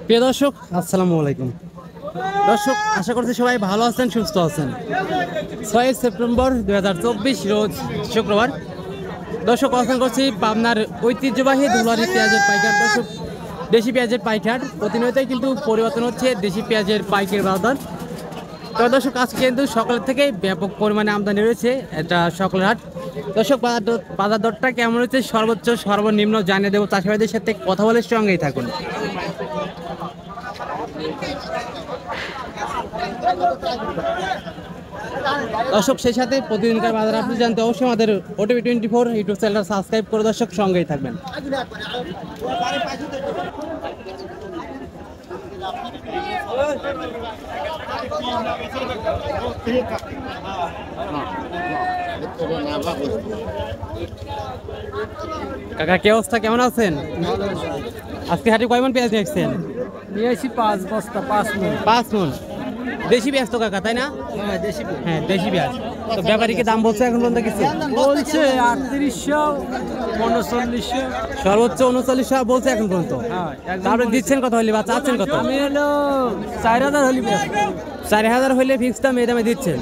প্রিয় দর্শক, আসসালামু আলাইকুম। দর্শক, আশা করছি সবাই ভালো আছেন, সুস্থ আছেন। 6 সেপ্টেম্বর 2024 রোজ শুক্রবার। দর্শক, অবস্থান করছি পাবনার ঐতিহ্যবাহী দুলারি পেঁয়াজের পাইকার। দর্শক, দেশি পেঁয়াজের পাইকার প্রতিনিয়তই কিন্তু পরিবর্তন হচ্ছে দেশি পেঁয়াজের পাইকারি বাজার। তো দর্শক, আজকে কিন্তু সকালের থেকে ব্যাপক পরিমাণে আমদানি রয়েছে, এটা সকালের হাট। দর্শক, বাজার দরটা কেমন হচ্ছে, সর্বোচ্চ সর্বনিম্ন জানিয়ে দেবো। চাষিভাইদের সাথে কথা বলে সঙ্গেই থাকুন। দর্শক, সেই সাথে প্রতিদিনকার বাজার আপনি জানতে অবশ্যই আমাদের ওটিভি 24 ইউটিউব চ্যানেল সাবস্ক্রাইব করে দর্শক সঙ্গেই থাকবেন। কাকা, কি অবস্থা, কেমন আছেন? আজকে হাটে কয় মন পেঁয়াজ নিয়েছেন? নিয়ে আসি 5 বস্তা, 5 মণ। 5 মন দেশি পেঁয়াজ তো কাকা, তাই না? হ্যাঁ, দেশি পেঁয়াজ। তো ব্যাপারীকে দাম বলছে এখন পর্যন্ত কিছু? বলছে 3800, 3900, সর্বোচ্চ 3900 বলছে এখন পর্যন্ত। তারপরে দিচ্ছেন কত হলে বা চাচ্ছেন কত? আমি হলো 4000 হলি বেশ। 4000 হলে ফিক্স দাম, এই দামে দিচ্ছেন?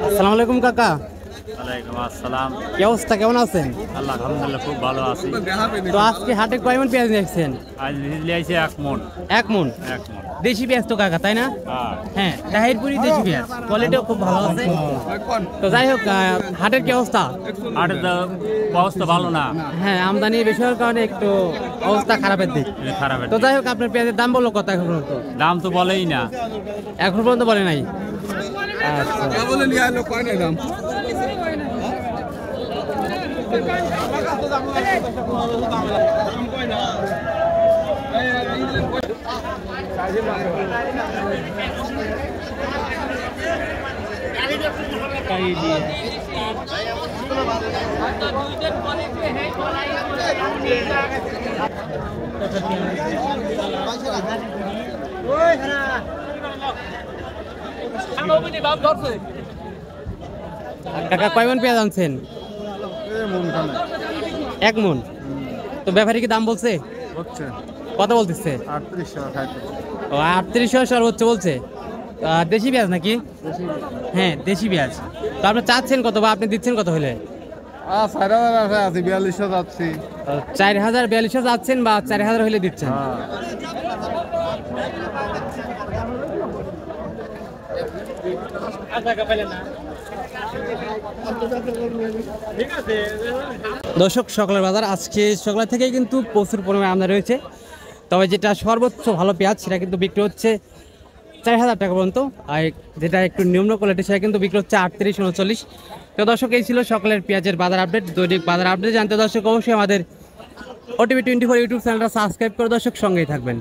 আসসালামু আলাইকুম কাকা। ওয়ালাইকুম আসসালাম। কি অবস্থা, কেমন আছেন? আল্লাহ আলহামদুলিল্লাহ খুব ভালো আছি। তো আজকে হাটে কয় মন পেঁয়াজ নিয়েছেন? আজ ভিজলি আইছে 1 মণ। 1 মন 1 মণ দেশি পেঁয়াজ তো কাকা, তাই না? হ্যাঁ, তাহিরপুরি দেশি পেঁয়াজ, কোয়ালিটিও খুব ভালো আছে। তো যাই হোক, হাটের কি অবস্থা? হাটের তো অবস্থা ভালো না। হ্যাঁ, আমদানি বেশি হওয়ার কারণে একটু অবস্থা খারাপের দিক। খারাপ। তো যাই হোক, আপনার পেঁয়াজের দাম বললো কত এখন পর্যন্ত? দাম তো বলেই না। এখন পর্যন্ত বলে নাই। আচ্ছা, কাকা কয় মন পেঁয়াজ আনছেন? 1 মন। তো ব্যাপারী কি দাম বলছে? কত বলতেছে? 3800। ও, 3800 সর্বোচ্চ বলছে। দেশি পেঁয়াজ নাকি? হ্যাঁ, দেশি পেঁয়াজ। তো আপনি চাচ্ছেন কত বা আপনি দিচ্ছেন কত হলে? 4000 আছে, 4200 যাচ্ছি। 4200 চাচ্ছেন বা 4000 হলে দিচ্ছেন? দর্শক, সকালের বাজার আজকে সকাল থেকেই কিন্তু প্রচুর পরিমাণে আমদানি রয়েছে। তবে যেটা সর্বোচ্চ ভালো পেঁয়াজ সেটা কিন্তু বিক্রি হচ্ছে 4000 টাকা পর্যন্ত, আর যেটা একটু নিম্ন কোয়ালিটি সেটা কিন্তু বিক্রি হচ্ছে 38, 39। তো দর্শক, এই ছিল সকালের পেঁয়াজের বাজার আপডেট। দৈনিক বাজার আপডেট জানতে দর্শক অবশ্যই আমাদের ওটিভি 24 ইউটিউব চ্যানেলটা সাবস্ক্রাইব করে দর্শক সঙ্গেই থাকবেন।